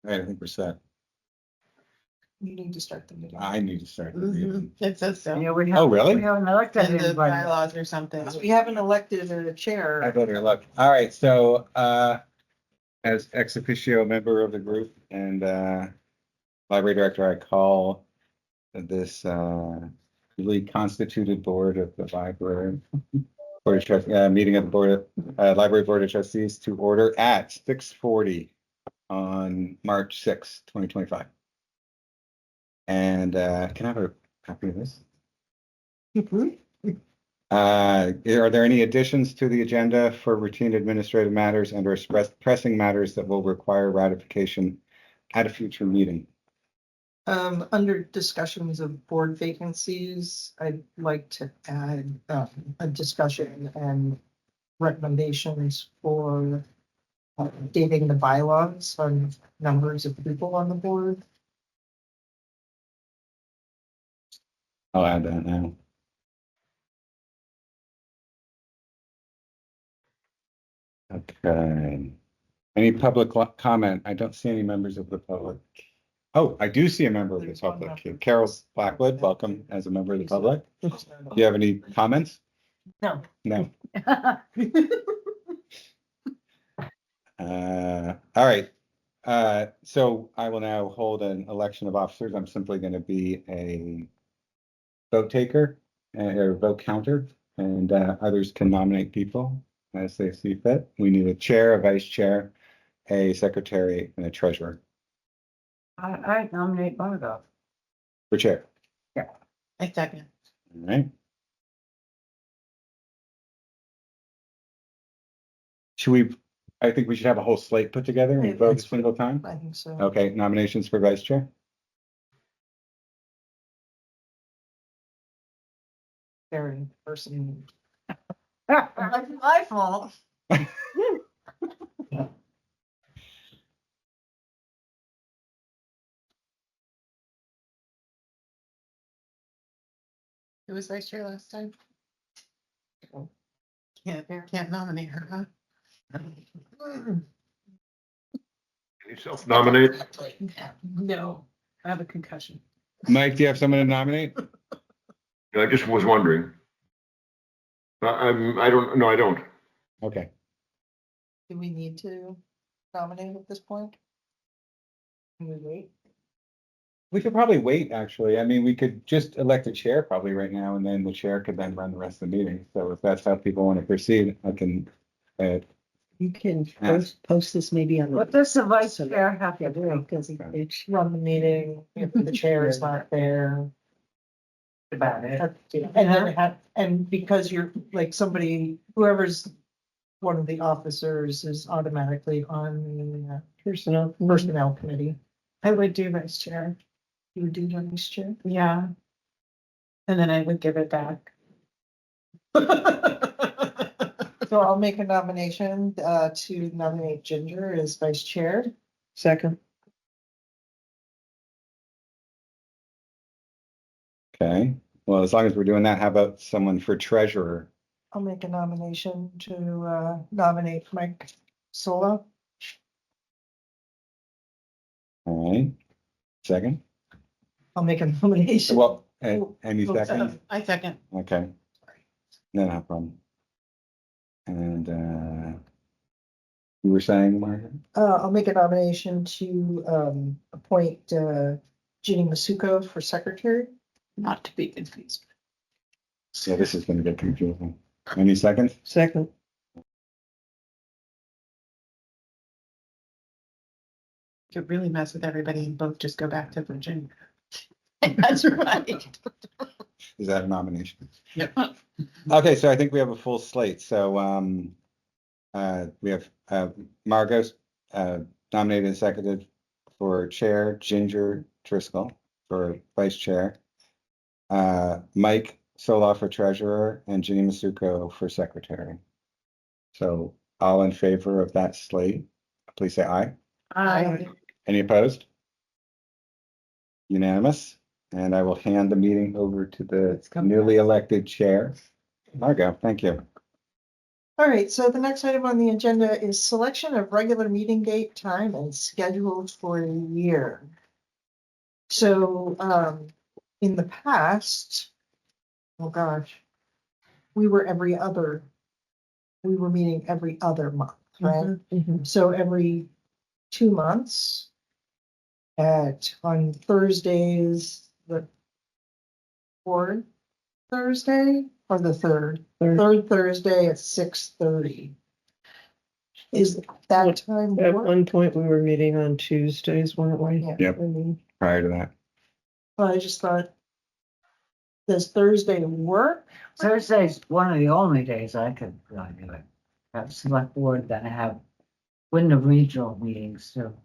I think we're set. You need to start the meeting. I need to start the meeting. It says so. Yeah, we Oh, haven't, really? we haven't elected In the anybody. bylaws or something. We haven't elected a I chair. better look. All right, so as ex officio member of the group and library director, I call this newly constituted board of the library meeting of the board of library board of trustees to order at 6:40 on March 6th, 2025. And can I have a copy of this? Are there any additions to the agenda for routine administrative matters and or pressing matters that will require ratification at a future meeting? Under discussions of board vacancies, I'd like to add a discussion and recommendations for updating the bylaws on numbers of people on the board. I'll add that now. Okay. Any public comment? I don't see any members of the public. Oh, I do see a member of the There's one public. member. Carol Blackwood, welcome as a member of the public. Do you have any comments? No. No. All right. So I will now hold an election of officers. I'm simply going to be a vote taker or vote counter, and others can nominate people as they see fit. We need a chair, a vice chair, a secretary, and a treasurer I nominate Margot. for chair. I second. All right. Should we, I think we should have a whole slate put together and vote a single time. I think so. Okay, nominations for vice chair. Very person. That's my fault. Who was vice chair last time? Can't nominate her, huh? Can you self-nominate? No, I have a concussion. Mike, do you have someone to nominate? I just was wondering. I don't, no, I don't. Okay, Do we need to nominate at this point? Can we wait? we could probably wait, actually. I mean, we could just elect a chair probably right now, and then the chair could then run the rest of the meeting. So if that's how people want to proceed, I can. You can Yes. post this maybe on the. What does the vice chair have to do? Because it's. Run the meeting, if the chair is not there. About it. And then and because you're like somebody, whoever's one of the officers is automatically on the personnel committee. I would do vice chair. You would do vice chair? Yeah. And then I would give it back. So I'll make a nomination to nominate Ginger as vice chair. Second. Okay, well, as long as we're doing that, how about someone for treasurer? I'll make a nomination to nominate Mike Sola. All right, second. I'll make a nomination. Well, any second? I second. Okay. No problem. And you were saying, Margaret? I'll make a nomination to appoint Ginny Masuko for secretary. Not to be confused. Yeah, this is gonna get confusing. Any seconds? Second. Could really mess with everybody and both just go back to Virginia. That's right. Is that a nomination? Yep. Okay, so I think we have a full slate. So we have Margot nominated and seconded for chair, Ginger Driscoll for vice chair, Mike Sola for treasurer, and Ginny Masuko for secretary. So all in favor of that slate, please say aye. Any opposed? Unanimous. And I will hand the meeting over to the newly elected chair. Margot, thank you. All right, so the next item on the agenda is selection of regular meeting date, time, and schedules for the year. So, in the past, oh gosh, we were meeting every other month, right? Mhm. So every 2 months on Thursdays, the fourth Thursday or the third Thursday at 6:30. Is that time At work? one point, we were meeting on Tuesdays, weren't we? Yeah. Yep. Mhm. Prior to that. Well, I just thought, does Thursday work? Thursday's one of the only days I could really do it. Have select board, then I have Wyndham regional meetings too.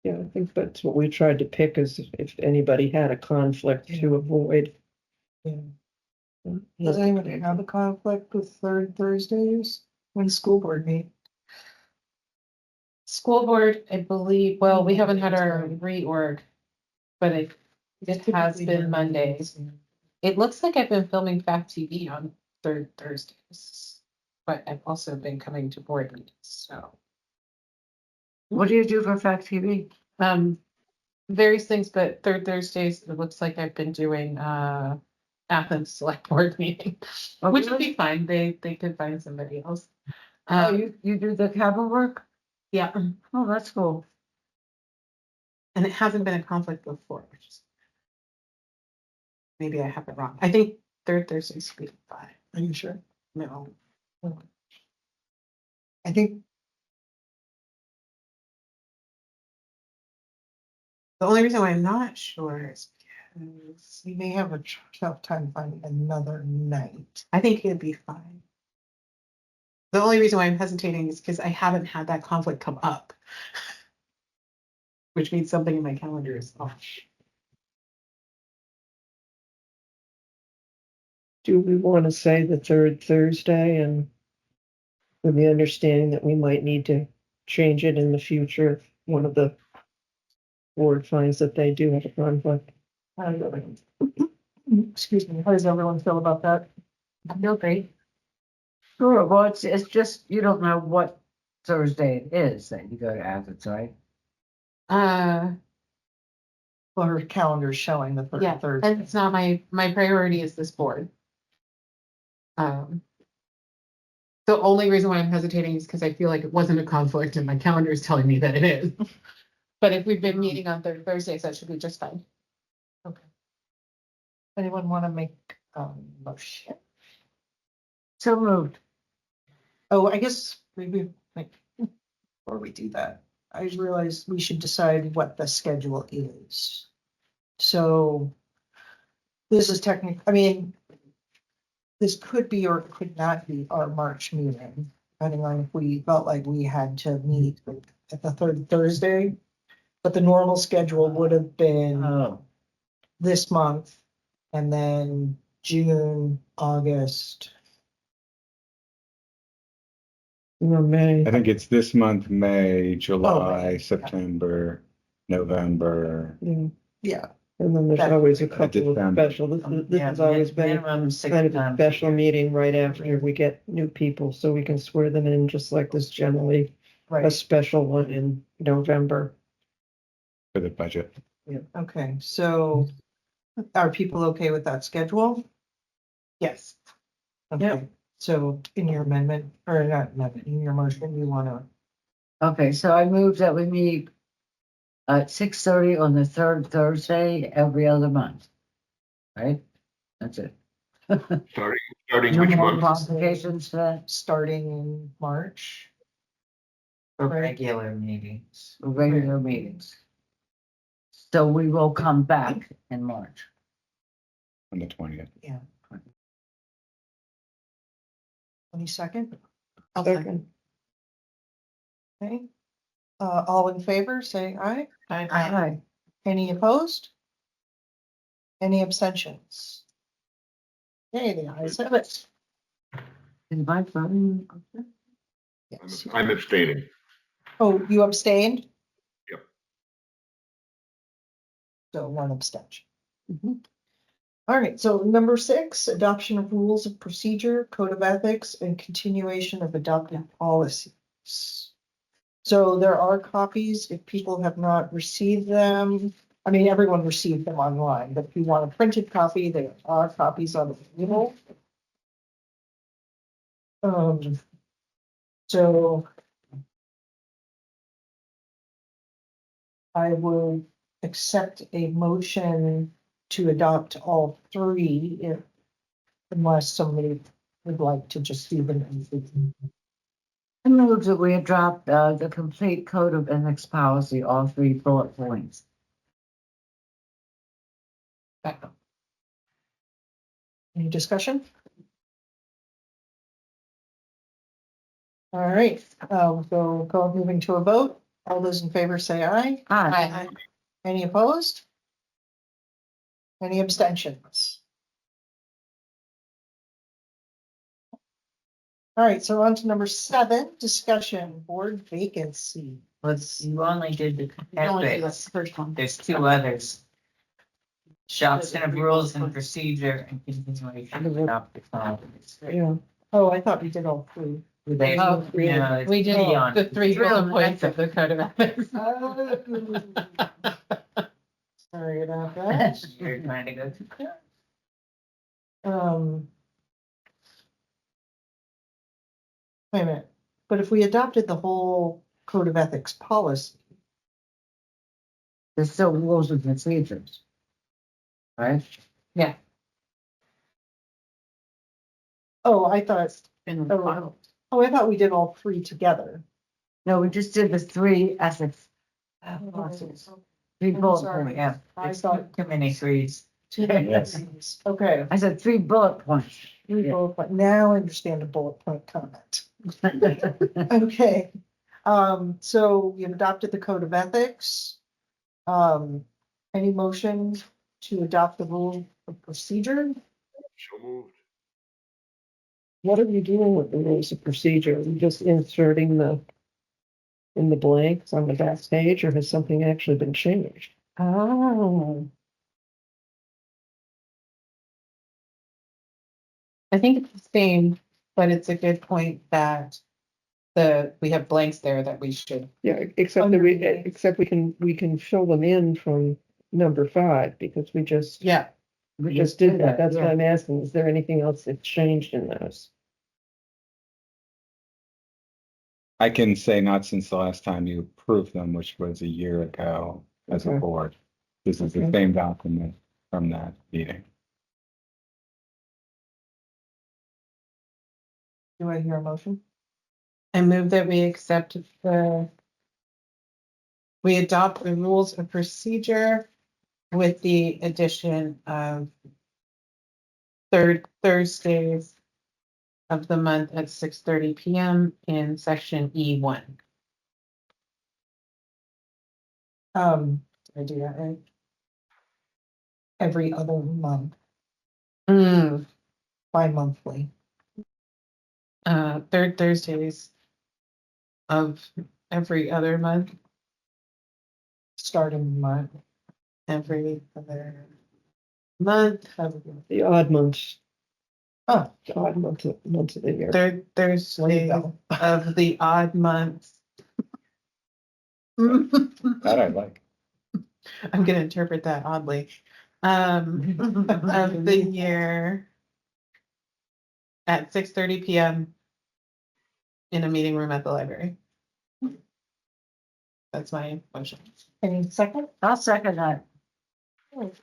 Yeah, I think that's what we tried to pick, is if anybody had a conflict to avoid. Yeah. Does anybody have a conflict with third Thursdays when school board meet? School board, I believe, well, we haven't had our reorg, but it has been Mondays. It looks like I've been filming Fact TV on third Thursdays, but I've also been coming to board meetings, so. What do you do for Fact TV? Various things, but third Thursdays, it looks like I've been doing, Athens Select Board meeting, Oh, which would really? be fine. They could find somebody else. Oh, you do the camera work? Yeah, Oh, that's cool. and it hasn't been a conflict before, which is. Maybe I have it wrong. I think third Thursdays should be fine. Are you sure? No. I think The only reason why I'm not sure is because we may have a tough time finding another night. I think it'd be fine. The only reason why I'm hesitating is because I haven't had that conflict come up. Which means something in my calendar is off. Do we want to say the third Thursday, and with the understanding that we might need to change it in the future if one of the board finds that they do have a conflict? Excuse me, how does everyone feel about that? I feel great. Sure, well, it's just, you don't know what Thursday it is that you go to Athens, right? Well, her calendar's showing the Yeah, third and Thursday. it's not my priority is this board. The only reason why I'm hesitating is because I feel like it wasn't a conflict and my calendar is telling me that it is. But if we've been meeting on third Thursdays, that should be just fine. Anyone want to make a motion? So moved. Oh, I guess maybe like before we do that, I realized we should decide what the schedule is. So this is technically, I mean, this could be or could not be our March meeting, depending on if we felt like we had to meet at the third Thursday. But the normal schedule would have been Oh, this month and then June, August. May. I think it's this month, May, July, May. September, November. Yeah. Yeah, And then there's That- always a just couple of found- special, this has always been minimum 6 kind of a times. special meeting right after we get new people, so we can swear them in, just like this generally a right. special one in November. For the budget. Okay, so are people okay with that schedule? Yes. Okay, so in your amendment, or not amendment, in your motion, you wanna, Okay, so I move that we meet at 6:30 on the third Thursday every other month. Right? That's it. Starting No which more month? modifications to that, starting in March? for Right. regular meetings, for regular meetings. So we will come back in March. On the 20th. 22nd, I'll Second. second. okay? All in favor, say aye. Aye. Any opposed? Any abstentions? Okay, the ayes have it. Is my phone? Yes. I'm abstaining. Oh, you abstained? Yep. So one abstention. Mhm. All right, so number 6, adoption of rules of procedure, code of ethics, and continuation of adopted policies. So there are copies, if people have not received them. I mean, everyone received them online, but if you want a printed copy, there are copies on the table. So I would accept a motion to adopt all 3 unless somebody would like to just do them. I move that we adopt the complete code of ethics policy, all 3 bullet points. Any discussion? All right, so go moving to a vote. All those in favor say aye. Aye. Any opposed? Any abstentions? All right, so on to number 7, discussion, board vacancy. You only did the That's ethics. the first one. There's 2 others. Adoption of rules and procedure and continuation of adopted policies. Yeah, Oh, I thought we did all 3. They, Oh, no, it's We did 3 on. the 3 Three on bullet points of the code of ethics. Sorry about that. You're trying to go too quick. Wait a minute, but if we adopted the whole code of ethics policy, There's still rules and procedures. Right? oh, I thought, Been Oh. filed. oh, I thought we did all 3 together. No, we just did the 3 ethics. Oh, 3 I'm bullet sorry. points. Yeah, I it's thought, too many 3s. Yes. okay, I said 3 bullet points. bullet point. Now I understand the bullet point comment. Okay, so we have adopted the code of ethics. Any motion to adopt the rule of procedure? So moved. what are we doing with the rules of procedure? Are we just inserting in the blanks on the back page, or has something actually been changed? Oh. I think it's the same, but it's a good point that we have blanks there that we should. Yeah, except that Underneath. we can fill them in from number 5, because we just We just did that. that, That's yeah. what I'm asking. Is there anything else that's changed in those? I can say not since the last time you approved them, which was a year ago as a Okay. board. This is the Okay. same document from that meeting. Do I hear a motion? I move that we accept we adopt the rules of procedure with the addition of 3rd Thursdays of the month at 6:30 PM in section E1. I do that, right? Every other month, bi-monthly. 3rd Thursdays of every other month, Starting month. every other month. The odd months, Oh, the odd months of the year. 3rd there you Thursday go. of the odd months. That I like. I'm gonna interpret that oddly. Of the year at 6:30 PM in a meeting room at the library. That's my motion. Any second? I'll second that.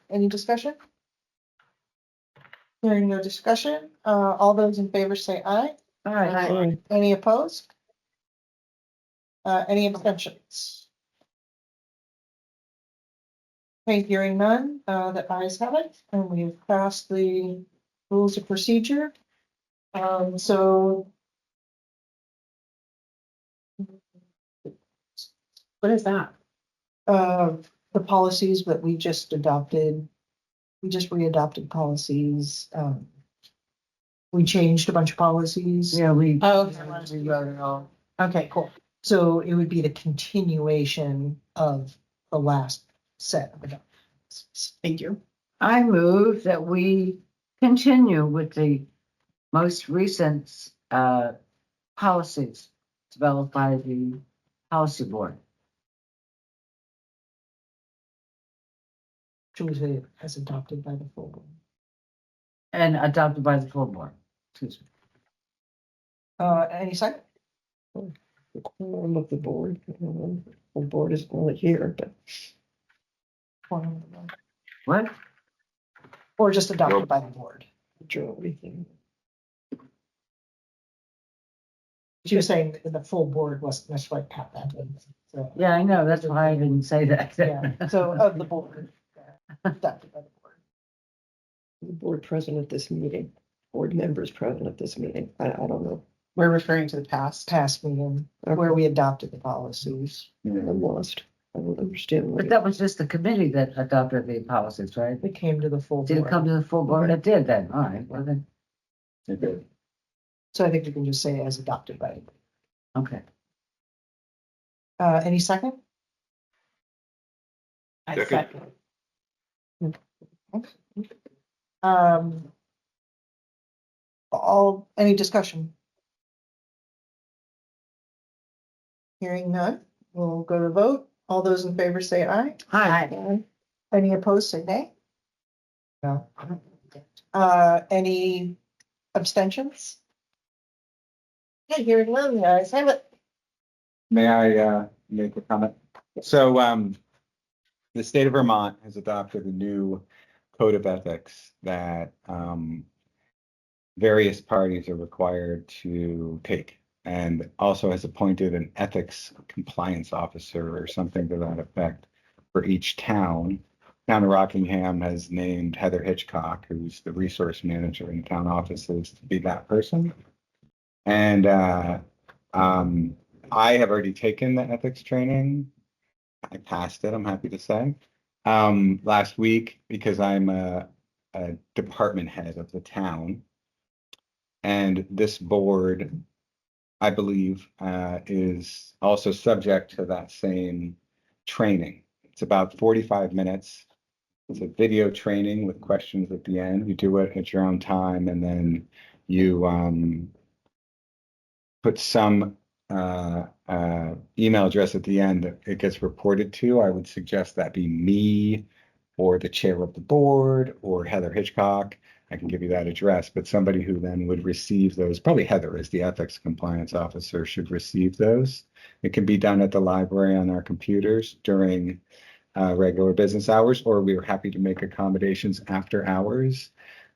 Any discussion? Hearing no discussion, all those in favor say aye. All right. Fine. Any opposed? Any abstentions? Okay, hearing none, the ayes have it, and we've passed the rules of procedure. So What is that? the policies that we just adopted, we just readopted policies. We changed a bunch of policies. Yeah, we. Oh, We wrote it all. okay, cool. So it would be the continuation of the last set of adoptions. Thank you. I move that we continue with the most recent policies developed by the policy board Tuesday as adopted by the full board. and adopted by the full board. Excuse me. Any second? The quorum of the board. The board is only here, but What? Or just adopted by the board. majority thing. She was saying that the full board wasn't necessarily pat that. So, Yeah, I know. That's why I didn't say that. yeah, so of the board. Adopted by the board. The board present at this meeting, board members present at this meeting. I don't know. We're referring to the past meeting where we adopted the policies. I'm lost. I don't understand. But that was just the committee that adopted the policies, right? We came to the full Did it come board. to the full board? It did then. All right. Well then, So I think we can just say as adopted by. okay. Any second? I Second. Any discussion? Hearing none, we'll go to vote. All those in favor say aye. Hi. Any opposed, say nay. No. Any abstentions? Yeah, hearing none, the ayes have it. May I make a comment? So the state of Vermont has adopted a new code of ethics that various parties are required to take, and also has appointed an ethics compliance officer or something to that effect for each town. Town of Rockingham has named Heather Hitchcock, who's the resource manager in town offices, to be that person. And I have already taken the ethics training. I passed it, I'm happy to say, last week, because I'm a department head of the town. And this board, I believe, is also subject to that same training. It's about 45 minutes. It's a video training with questions at the end. You do it at your own time, and then you put some email address at the end that it gets reported to. I would suggest that be me or the chair of the board or Heather Hitchcock. I can give you that address, but somebody who then would receive those, probably Heather as the ethics compliance officer, should receive those. It can be done at the library on our computers during regular business hours, or we are happy to make accommodations after hours.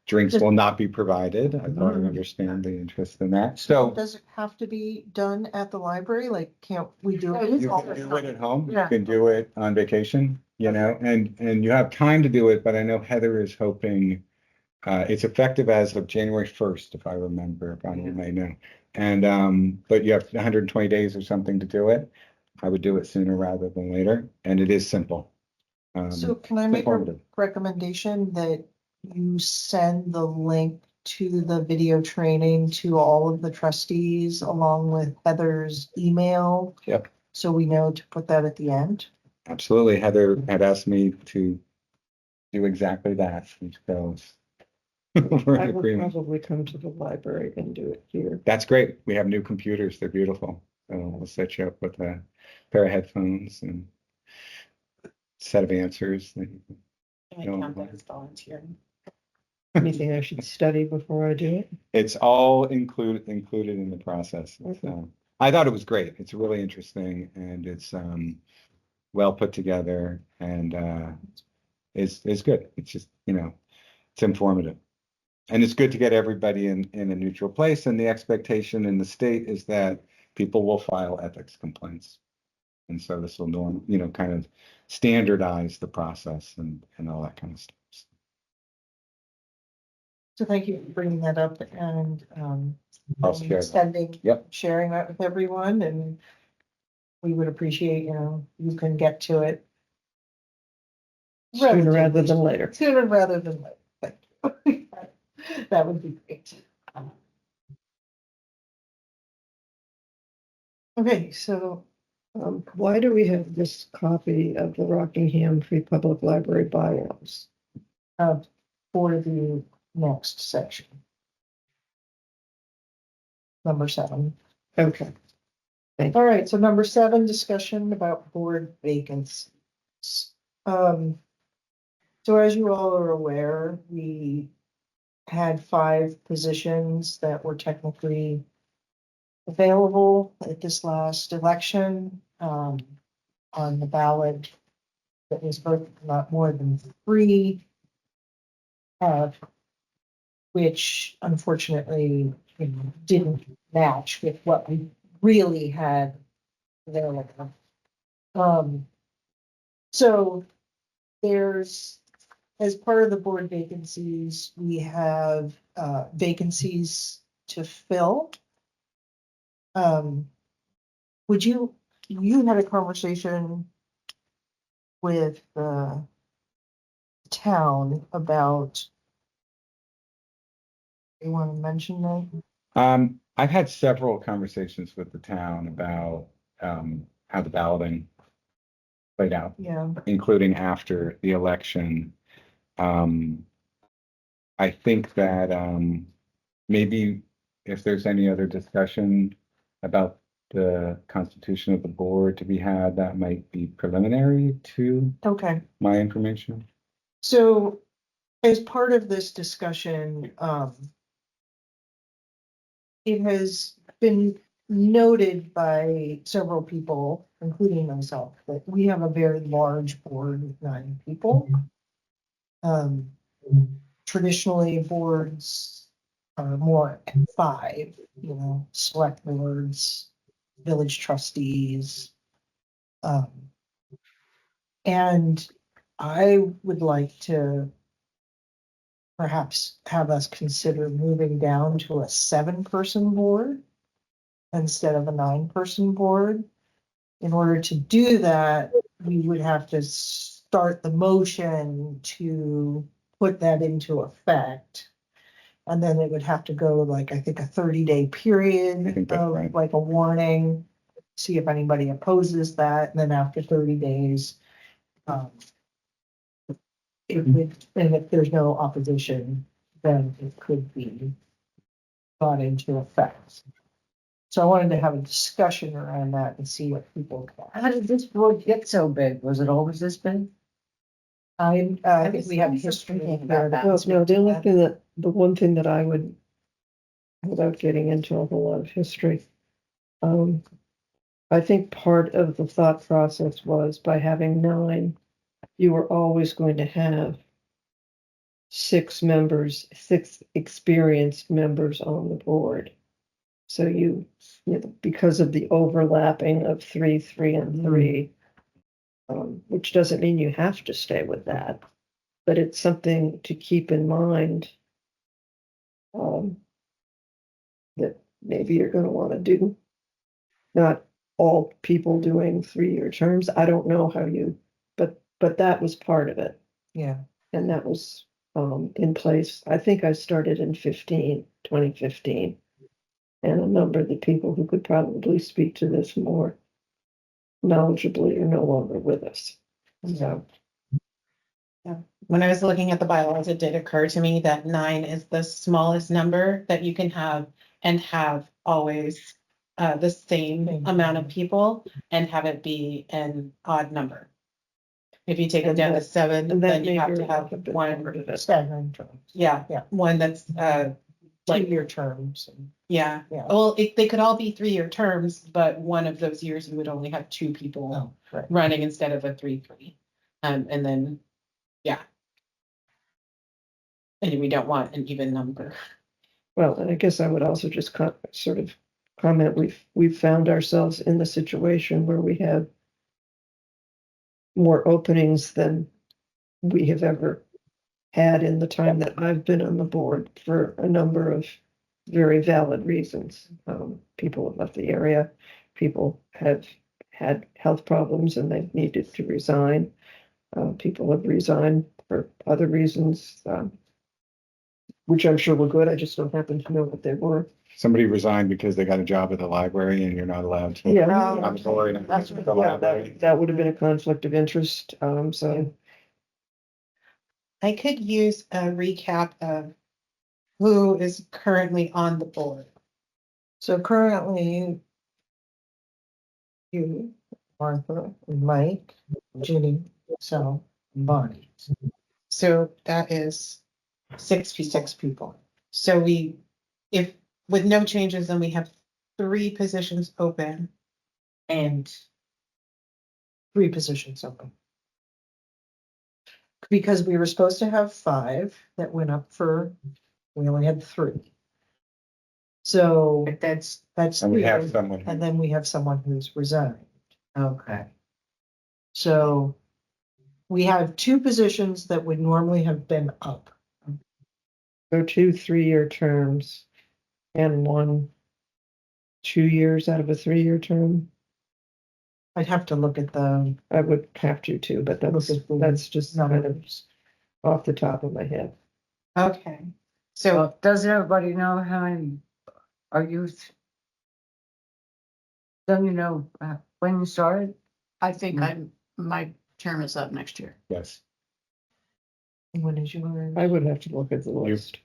Drinks will not be provided. I thought I understand the interest in that. So Does it have to be done at the library? Like, can't we do Yeah, it? it's you all can the do it at home. You Yeah. can do it on vacation, you know, and you have time to do it, but I know Heather is hoping it's effective as of January 1st, if I remember, if I may know. And but you have 120 days or something to do it. I would do it sooner rather than later, and it is simple. So can I it's make a informative. recommendation that you send the link to the video training to all of the trustees along with Heather's email? Yep. So we know to put that at the end. Absolutely. Heather had asked me to do exactly that. So we're in I will agreement. probably come to the library and do it here. That's great. We have new computers. They're beautiful. So we'll set you up with a pair of headphones and set of answers. I count that as volunteering. Anything I should study before I do it? It's all included in the process. Okay. I thought it was great. It's really interesting, and it's well put together, and it's good. It's just, you know, it's informative. And it's good to get everybody in a neutral place. And the expectation in the state is that people will file ethics complaints. And so this will kind of standardize the process and all that kind of stuff. So thank you for bringing that up and I'll share that. extending, Yep. sharing that with everyone, and we would appreciate, you can get to it Sooner rather than later. sooner rather than later. Thank you. That would be great. Okay, so Why do we have this copy of the Rockingham Free Public Library bylaws? for the next section. Number 7. Okay. All right, so number 7, discussion about board vacancies. So as you all are aware, we had 5 positions that were technically available at this last election, on the ballot. That was both not more than 3, which unfortunately, didn't match with what we really had available. So there's, as part of the board vacancies, we have vacancies to fill. Would you had a conversation with the town about, you want to mention that? I've had several conversations with the town about, how the balloting played out, Yeah, including after the election. I think that, maybe if there's any other discussion about the constitution of the board to be had, that might be preliminary to okay. my information. So as part of this discussion, it has been noted by several people, including myself, that we have a very large board with 9 people. Traditionally, boards are more at 5, select boards, village trustees. And I would like to perhaps have us consider moving down to a 7-person board instead of a 9-person board. In order to do that, we would have to start the motion to put that into effect. And then it would have to go like, I think, a 30-day I period think that's of right. like a warning, see if anybody opposes that, and then after 30 days, it would, and if there's no opposition, then it could be brought into effect. So I wanted to have a discussion around that and see what people thought. How did this board get so big? Was it always this big? I think we have history thinking there. about that. Well, no, the one thing that I would, without getting into a whole lot of history, I think part of the thought process was by having 9, you were always going to have 6 members, 6 experienced members on the board. So because of the overlapping of 3, 3, and 3, which doesn't mean you have to stay with that, but it's something to keep in mind, that maybe you're going to want to do. Not all people doing 3-year terms. I don't know how but that was part of it. Yeah. And that was in place. I think I started in 2015. And a number of the people who could probably speak to this more knowledgeably are no longer with us. So, When I was looking at the bylaws, it did occur to me that 9 is the smallest number that you can have and have always the same amount of people and have it be an odd number. If you take it And down to that- 7, and that then you may have to very well have been one, part of it. Staggering terms, yeah, Yeah. one that's like, 2-year terms. yeah. Yeah. Well, they could all be 3-year terms, but one of those years you would only have 2 people Oh, right. running instead of a 3-3. And then, yeah. And we don't want an even number. Well, and I guess I would also just sort of comment, we've found ourselves in the situation where we have more openings than we have ever had in the time that I've been on the board for a number of very valid reasons. People have left the area, people have had health problems and they've needed to resign. People have resigned for other reasons, which I'm sure were good. I just don't happen to know what they were. Somebody resigned because they got a job at the library and you're not allowed to. Yeah, I'm sorry. That's The yeah, library. that would have been a conflict of interest. So I could use a recap of who is currently on the board. So currently, you, Martha, Mike, Ginny, so Bonnie. So that is 66 people. So if with no changes, then we have 3 positions open. And 3 positions open. Because we were supposed to have 5 that went up we only had 3. So But that's, And we have 3, someone, and then we have someone who's resigned. okay. So we have 2 positions that would normally have been up. So 2 3-year terms and 1 2 years out of a 3-year term. I'd have to look at the I would have to too, but Look at the that's just kind of numbers. off the top of my head. Okay. So Well, does everybody know how many are you? Don't you know when you started? I think my term is up next year. yes, When is yours? I would have to look at the list.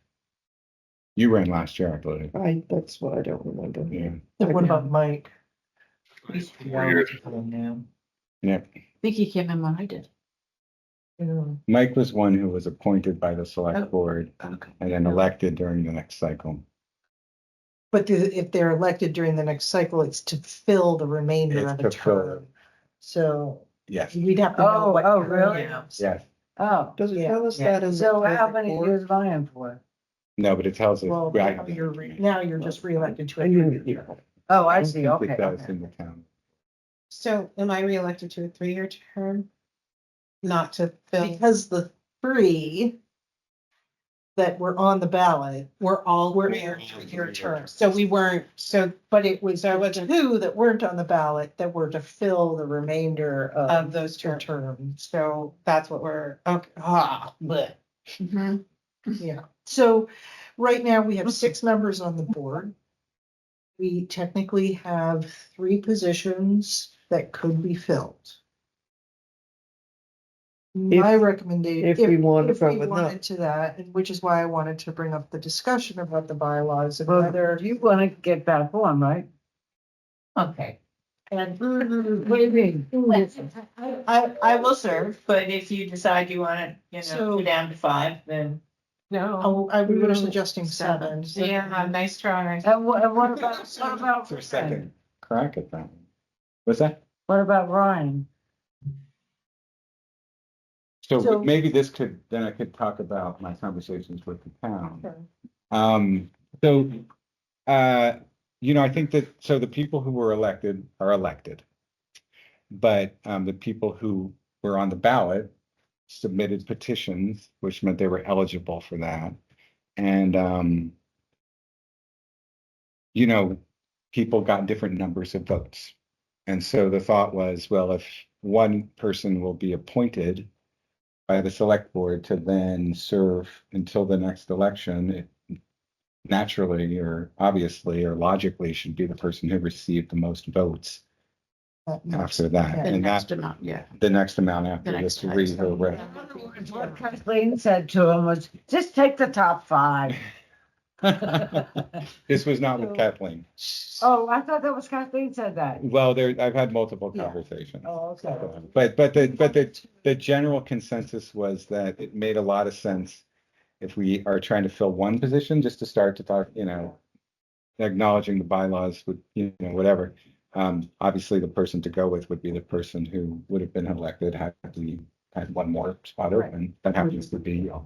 you ran last year, I believe. That's what I don't remember. Yeah, And what about Mike? He's 4 years. now. yeah. I think he came in when I did. Yeah. Mike was one who was appointed by the select board Okay. and then elected during the next cycle. But if they're elected during the next cycle, it's to fill the remainder It's of the to fill term. So Yes, we'd have to know what. Oh, term really? it is. yes. Oh, Does it Yeah, tell us yeah. that in the so how board many report? years am I in for? No, but it tells us. Well, now you're just reelected to I a knew 3-year that you- term. Oh, I don't see, think okay. It does Okay. in the town. So am I reelected to a 3-year term? Not to fill, Because the 3 that were on the ballot we're all, were we're, in 3-year terms. so we weren't, so, But it was So I the wasn't- 2 that weren't on the ballot that were to fill the remainder of of those the terms. terms. So that's what we're, okay, but Mhm. Yeah, so right now we have 6 members on the board. We technically have 3 positions that could be filled. My recommendation, if we want to if go we with no. wanted to that, and which is why I wanted to bring up the discussion about the bylaws and Well, whether, you want to get back on, right? Okay. and What do you mean? I will serve, but if you decide you wanna, So- go down to 5, then. no. we were suggesting 7. so- Yeah, nice try. And what about, It's our second crack at that. What's that? what about Ryan? So So- maybe then I could talk about my conversations with the town. Okay. So, I think that, so the people who were elected are elected. But, the people who were on the ballot submitted petitions, which meant they were eligible for that. And, people got different numbers of votes. And so the thought was, well, if one person will be appointed by the select board to then serve until the next election, it naturally or obviously or logically should be the person who received the most votes after that. The And next that, amount, yeah. the next amount after The the next 3 highest. who were. What Kathleen said to him was, just take the top 5. This was not with Kathleen. Oh, I thought that was Kathleen said that. Well, I've had multiple Yeah. conversations. Oh, okay. But the general consensus was that it made a lot of sense if we are trying to fill one position, just to start to talk, acknowledging the bylaws would, whatever. Obviously the person to go with would be the person who would have been elected had we had one more spot open. That happens to be you.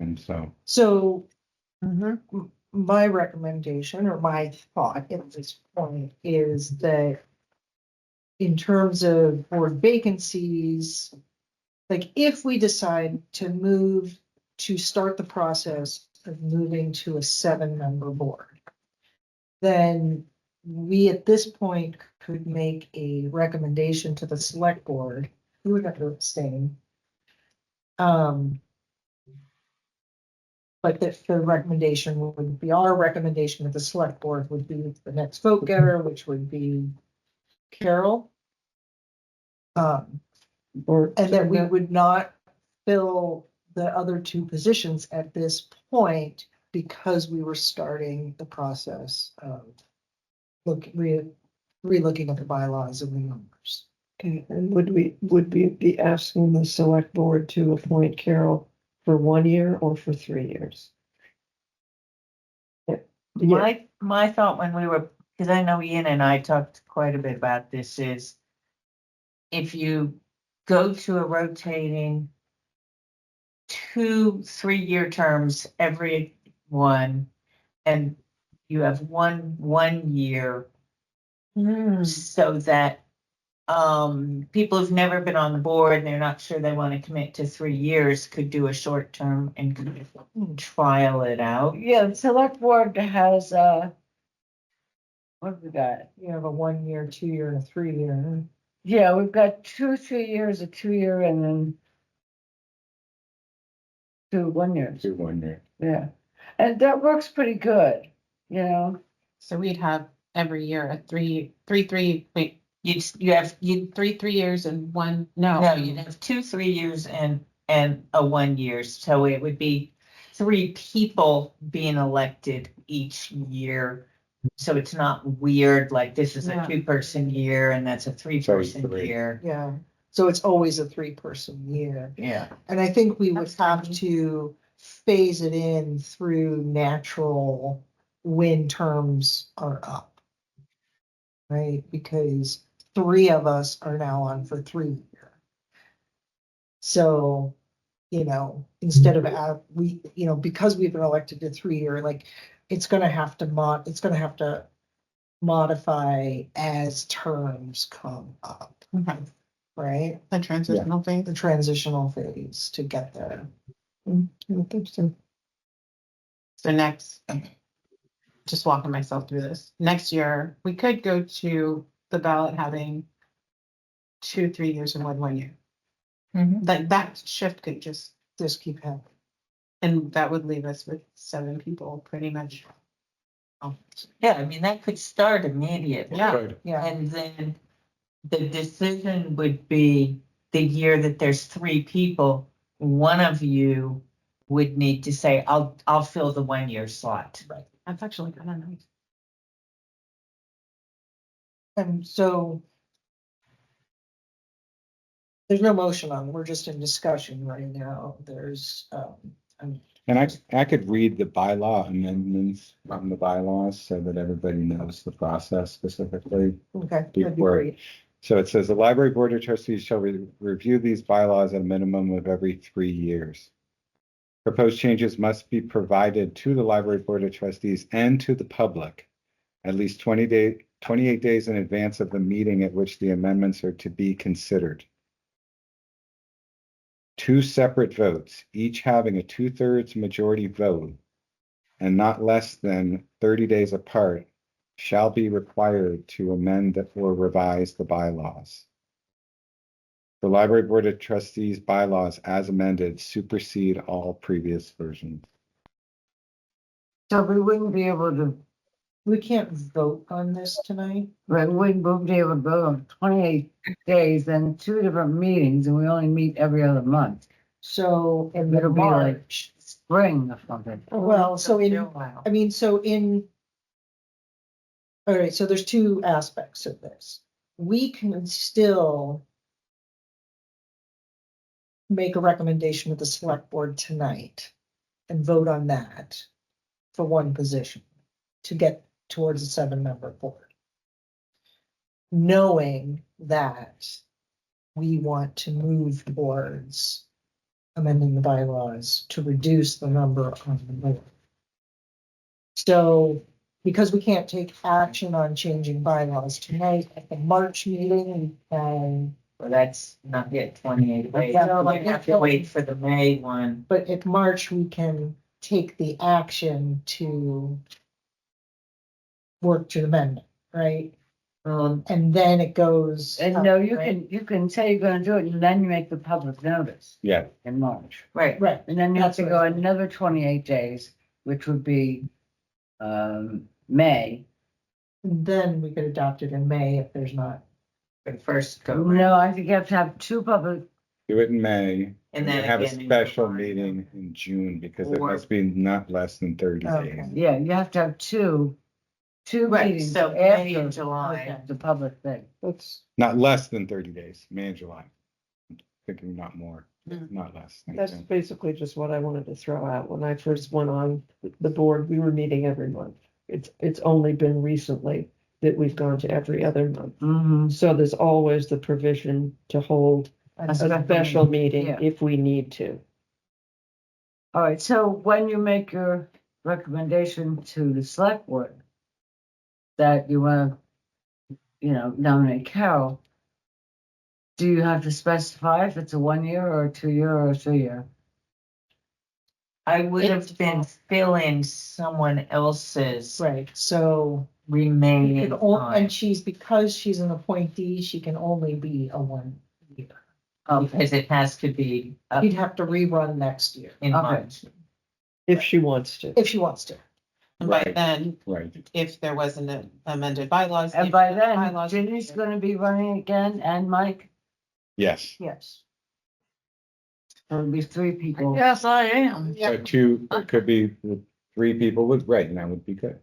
And so, So my recommendation or my thought at this point is that in terms of board vacancies, like if we decide to start the process of moving to a 7-member board, then we at this point could make a recommendation to the select board, who would have to abstain. But if the recommendation would be, our recommendation to the select board would be the next vote getter, which would be Carol. Or And that we would not fill the other two positions at this point because we were starting the process of re-looking at the bylaws and the numbers. Okay, and would we be asking the select board to appoint Carol for 1 year or for 3 years? Yeah, My thought when we were, because I know Ian and I talked quite a bit about this, is if you go to a rotating 2-3 year terms, every one, and you have one year, so that people who've never been on the board and they're not sure they want to commit to 3 years could do a short term and could trial it out. Yeah, the select board has, what have we got? You have a 1 year, 2 year, and a 3 year. Yeah, we've got 2, 3 years, a 2 year, and then 2 1 years. Do 1 year. Yeah, and that works pretty good, you know. So we'd have every year a three, wait, You have, you, 3 years and one, no, no. you'd have 2-3 years and a 1 year, so it would be 3 people being elected each year. So it's not weird, like this is a Yeah. 2-person year and that's a 3-person three. year. Yeah, so it's always a 3-person year. Yeah. And I think we would That's have fine. to phase it in through natural when terms are up. Right, because 3 of us are now on for 3 year. So, instead of because we've been elected to 3 year, like, it's gonna have to modify as terms come up, Okay. right? The transitional phase. The transitional phase to get there. I think so. So next, just walking myself through this, next year, we could go to the ballot having 2, 3 years and 1 year. That shift could just Keep happening. And that would leave us with 7 people pretty much. Yeah, I mean, that could start immediately. Yeah. Good. Yeah, And then the decision would be the year that there's 3 people, one of you would need to say, I'll fill the 1 year slot. right. That's actually kind of nice. And so there's no motion on, we're just in discussion right now. There's, And I could read the bylaw amendments from the bylaws so that everybody knows the process specifically. okay, that'd be Before- great. So it says the library board of trustees shall review these bylaws at a minimum of every 3 years. Proposed changes must be provided to the library board of trustees and to the public at least 28 days in advance of the meeting at which the amendments are to be considered. 2 separate votes, each having a 2/3 majority vote and not less than 30 days apart, shall be required to amend or revise the bylaws. The library board of trustees bylaws as amended supersede all previous versions. So we wouldn't be able to, We can't vote on this tonight. right, we wouldn't be able to vote on 28 days and 2 different meetings, and we only meet every other month. So in It'll be like March, spring or something. well, so in, Wow. I mean, all right, so there's 2 aspects of this. We can still make a recommendation to the select board tonight and vote on that for 1 position to get towards a 7-member board. Knowing that we want to move towards amending the bylaws to reduce the number on the board. So, because we can't take action on changing bylaws tonight at the March meeting, and Well, that's not yet 28 days. Yeah, no, We have to wait for the May one. but at March, we can take the action to work to the amendment, right? And then it goes. And up, no, you right? can say you're gonna do it, and then you make the public notice Yeah, in March. Right. Right, And then you have That's to what go I was thinking. another 28 days, which would be, May. and then we could adopt it in May if there's not. The first go. No, I think you have to have 2 public, do it in May, And We then have a again in special July. meeting in June because it Or- must be not less than 30 Okay. days. Yeah, you have to have two Right, meetings so May and after July. the public thing. That's, Not less than 30 days, May and July. Thinking not more, not less. Thank that's you. basically just what I wanted to throw out. When I first went on the board, we were meeting every month. It's only been recently that we've gone to every other month. Mm-hmm. So there's always the provision to hold a special meeting yeah. if we need to. All right, so when you make your recommendation to the select board that you want to, nominate Carol, do you have to specify if it's a 1 year or a 2 year or a 3 year? I would have been filling someone else's Right, so. remaining And time. because she's an appointee, she can only be a 1 year. Because it has to be up You'd have to rerun next year, in Okay. March. If she wants to. if she wants to. And by Right. then, Right. if there wasn't an amended bylaws. And if by the then, bylaws- Ginny's gonna be running again, and Mike, Yes. Yes. there'll be 3 people. Yes, I am. So two, it could be with 3 people would, right, and that would be good.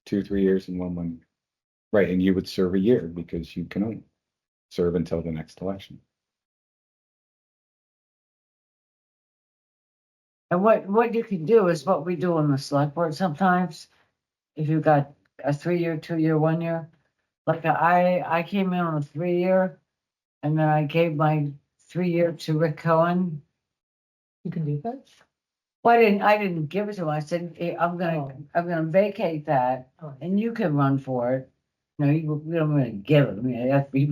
2, 3 years and 1 year. Right, and you would serve a year because you can only serve until the next election. And what you can do is what we do on the select board sometimes. If you've got a 3 year, 2 year, 1 year. Like I came in on a 3 year, and then I gave my 3 year to Rick Cohen. You can do that? Well, I didn't give it to him. I said, "Hey, I'm gonna vacate that, Oh. and you can run for it." No, we don't really give it. I mean, that's be.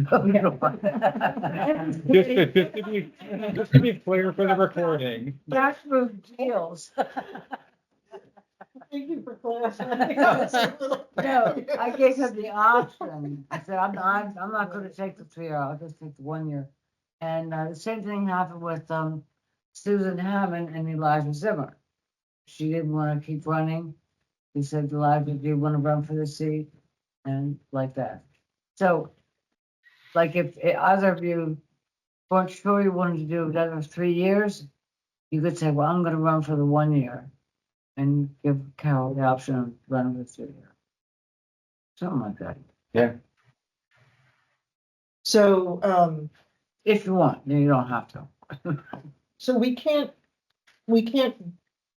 Just to be clear for the recording. That's for deals. Thank you for clarifying. No, I gave him the option. I said, I'm not gonna take the 3 year, I'll just take the 1 year. And the same thing happened with Susan Hammond and Elijah Zimmer. She didn't wanna keep running. He said, Elijah, do you wanna run for the seat? And like that. So, like if either of you weren't sure you wanted to do another 3 years, you could say, well, I'm gonna run for the 1 year. And give Carol the option of running for 3 years. Something like that. Yeah. So, If you want, you don't have to. so we can't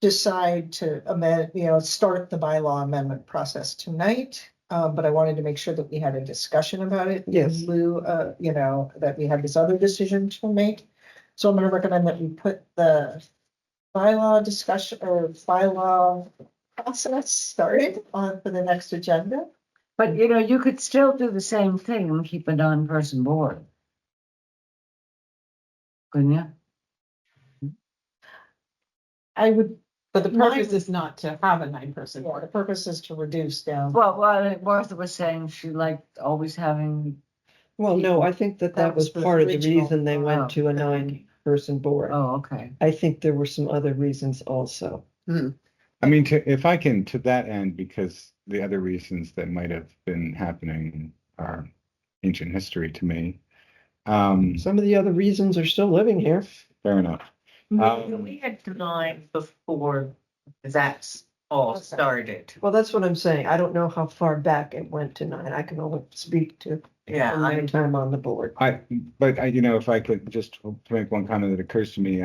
decide to amend, start the bylaw amendment process tonight. But I wanted to make sure that we had a discussion about it. Yes. In lieu, that we have this other decision to make. So I'm gonna recommend that we put the bylaw discussion or bylaw process started on for the next agenda. But you could still do the same thing and keep a non-person board. Couldn't you? I would, But the My- purpose is not to have a 9-person the board. purpose is to reduce down. Well, Martha was saying she liked always having, Well, no, I think that was was the part of the original. reason they went to a 9-person board. oh, okay. I think there were some other reasons also. I mean, if I can, to that end, because the other reasons that might have been happening are ancient history to me. Some of the other reasons are still living here. Fair enough. We had 9 before that's all Okay. started. Well, that's what I'm saying. I don't know how far back it went to 9. I can only speak to Yeah, from my time on the board. But if I could just to make one comment that occurs to me,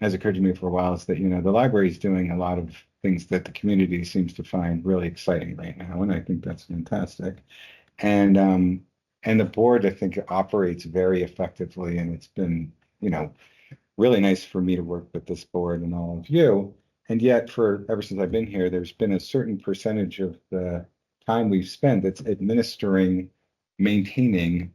has occurred to me for a while, is that, the library is doing a lot of things that the community seems to find really exciting right now. And I think that's fantastic. And the board, I think, operates very effectively. And it's been, really nice for me to work with this board and all of you. And yet ever since I've been here, there's been a certain percentage of the time we've spent that's administering, maintaining,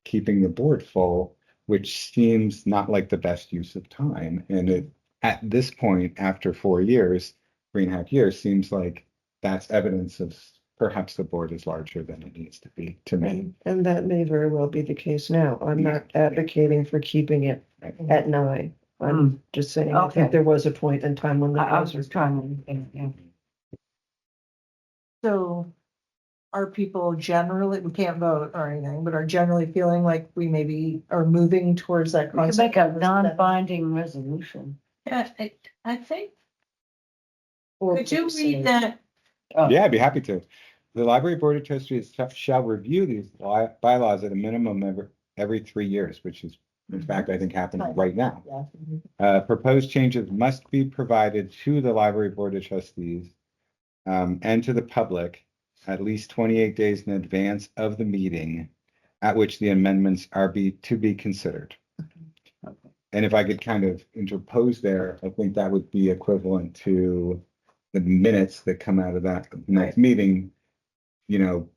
keeping the board full, which seems not like the best use of time. And at this point, after 4 years, 3.5 years, seems like that's evidence of perhaps the board is larger than it needs to be to me. And that may very well be the case now. I'm not advocating for keeping it at 9. I'm just saying, I Okay. think there was a point in time when I that was was. just trying to think. So, are people generally, we can't vote or anything, but are generally feeling like we maybe are moving towards that We can concept? make a non-binding resolution. Yeah, I think, Or could you say- read that? Oh. Yeah, I'd be happy to. The library board of trustees shall review these bylaws at a minimum every 3 years, which is, in fact, I think happening right now. Yeah. Proposed changes must be provided to the library board of trustees and to the public at least 28 days in advance of the meeting at which the amendments are to be considered. And if I could kind of interpose there, I think that would be equivalent to the minutes that come out of that next meeting,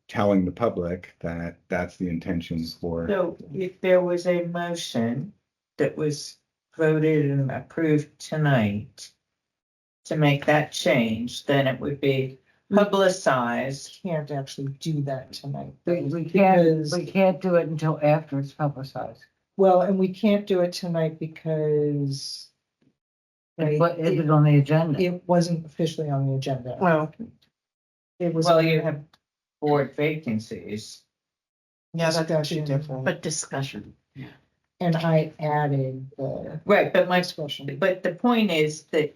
telling the public that that's the intention for. So if there was a motion that was voted and approved tonight to make that change, then it would be publicized. Can't actually do that tonight. We Because- can't do it until after it's publicized. Well, and we can't do it tonight because right, But is it on the agenda? it wasn't officially on the agenda. Well, It was. Well, you have board vacancies. yeah, that's actually Discussion. different. But discussion. And I added the Right, but discussion. but the point is that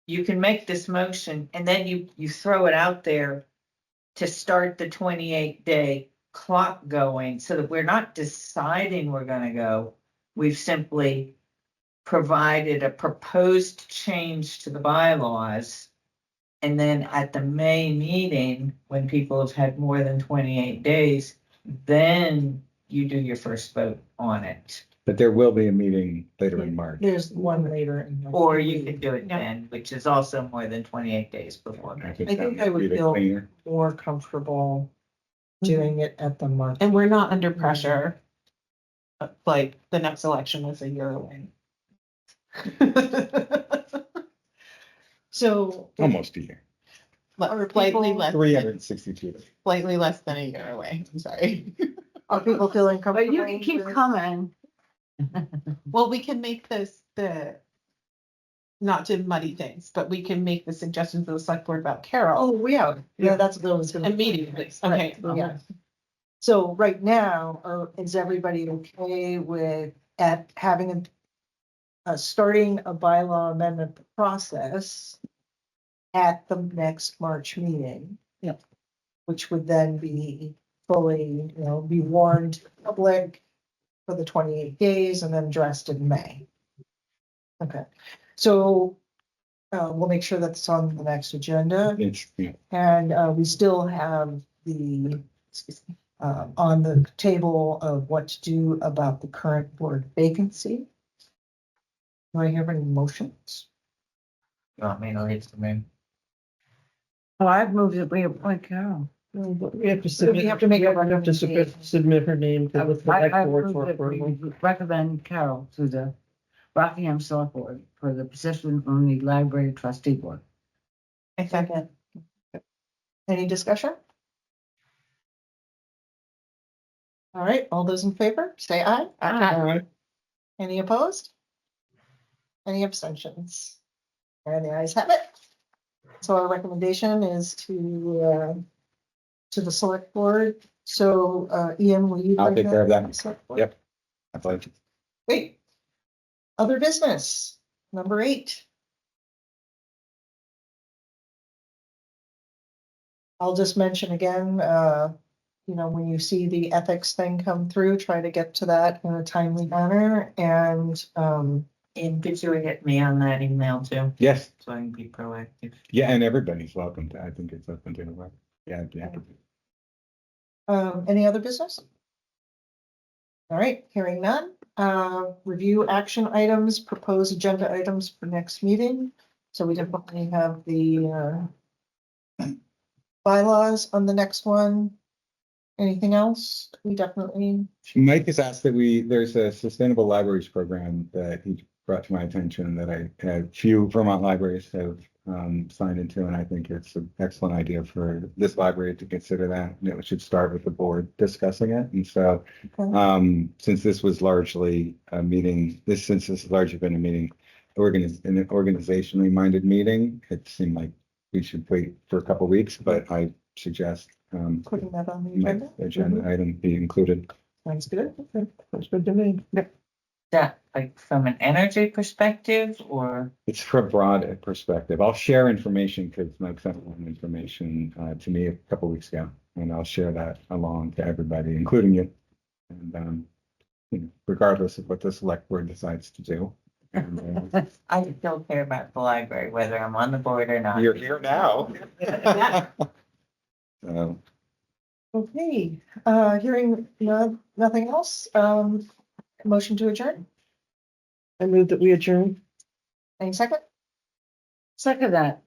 you can make this motion and then you throw it out there to start the 28-day clock going so that we're not deciding we're gonna go. We've simply provided a proposed change to the bylaws. And then at the May meeting, when people have had more than 28 days, then you do your first vote on it. But there will be a meeting later in March. There's one later. Or you can do it then, which is also more than 28 days before. I I think think that I would be the feel cleaner. more comfortable doing it at the March. And we're not under pressure. Like the next election is a year away. So. Almost a year, Are Slightly people- less, 362 days. slightly less than a year away. I'm sorry. Are people feeling But comfortable? you can keep with- coming. Well, we can make this not to muddy things, but we can make the suggestions to the select board about Carol Oh, yeah, that's what I was gonna. immediately. Okay. Right, yeah. So right now, is everybody okay with having starting a bylaw amendment process at the next March meeting? Yep. Which would then be fully, be warned to the public for the 28 days and then addressed in May. Okay, so we'll make sure that's on the next agenda. And we still have the, on the table of what to do about the current board vacancy. Do I hear any motions? You want me to leave the room? Oh, I've moved that we appoint Carol. No, but we have to We submit, have to make a we have to submit her name to the select I board moved for that we approval. recommend Carol to the Rockingham Select Board for the position on the library trustee board. I second. Any discussion? All right, all those in favor, say aye. Any opposed? Any abstentions? And the ayes have it. So our recommendation is to the select board. So, Ian, will you? I'll bring take care of that. to the select board? Yep. I'd like to. Wait. Other business, number 8. I'll just mention again, when you see the ethics thing come through, try to get to that in a timely manner and, And could you hit me on that email too, Yes, so I can be proactive? yeah, and everybody's welcome to, I think it's open to the web. Yeah, I'd be happy to. any other business? All right, hearing none. Review action items, propose agenda items for next meeting. So we definitely have the bylaws on the next one. Anything else? We definitely. Mike has asked that there's a sustainable libraries program that he brought to my attention that I had few Vermont libraries have signed into, and I think it's an excellent idea for this library to consider that. And it should start with the board discussing it. And so, since this was largely a meeting, since this has largely been a meeting, an organizationally minded meeting, it seemed like we should wait for a couple of weeks, but I suggest Putting that on the my agenda. agenda item be included. Sounds good. Okay, That's good to me. That like from an energy perspective or? It's from a broad perspective. I'll share information because Mike sent information to me a couple weeks ago, and I'll share that along to everybody, including you. And regardless of what the select board decides to do. And, I still care about the library, whether I'm on the board or not. you're here now. So, Okay, hearing nothing else, motion to adjourn, I move that we adjourn. any second? Second that.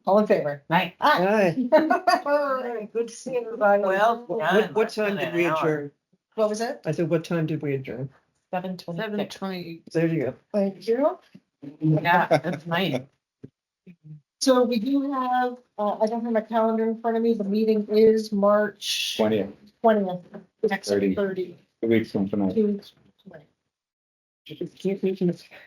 All in favor? Right. Aye. Good to see everybody. Well, What less time than did an we hour. adjourn? What was it? I said, what time did we adjourn? 7:26. 7:20. There you go. Thank you. Yeah, that's nice. So we do have, I don't have my calendar in front of me, the meeting is March 20th, 20th. Next 30. 30. 2 weeks from tonight. 2 weeks.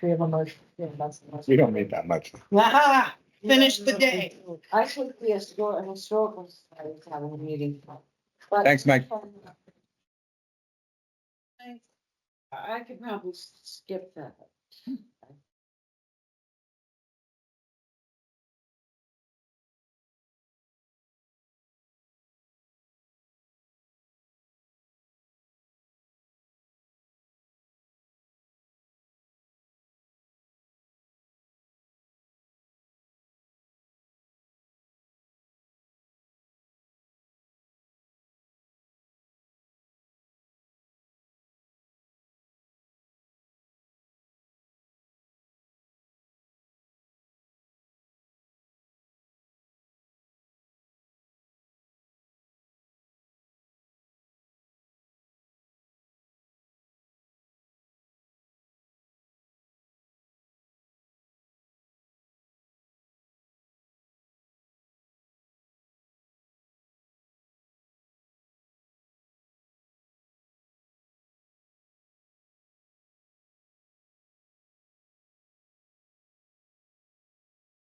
We have a motion. Yeah, that's the motion. We don't need that much. Aha, finish the day. I think the historical society is having a meeting. But- Thanks, Mike. I could probably skip that.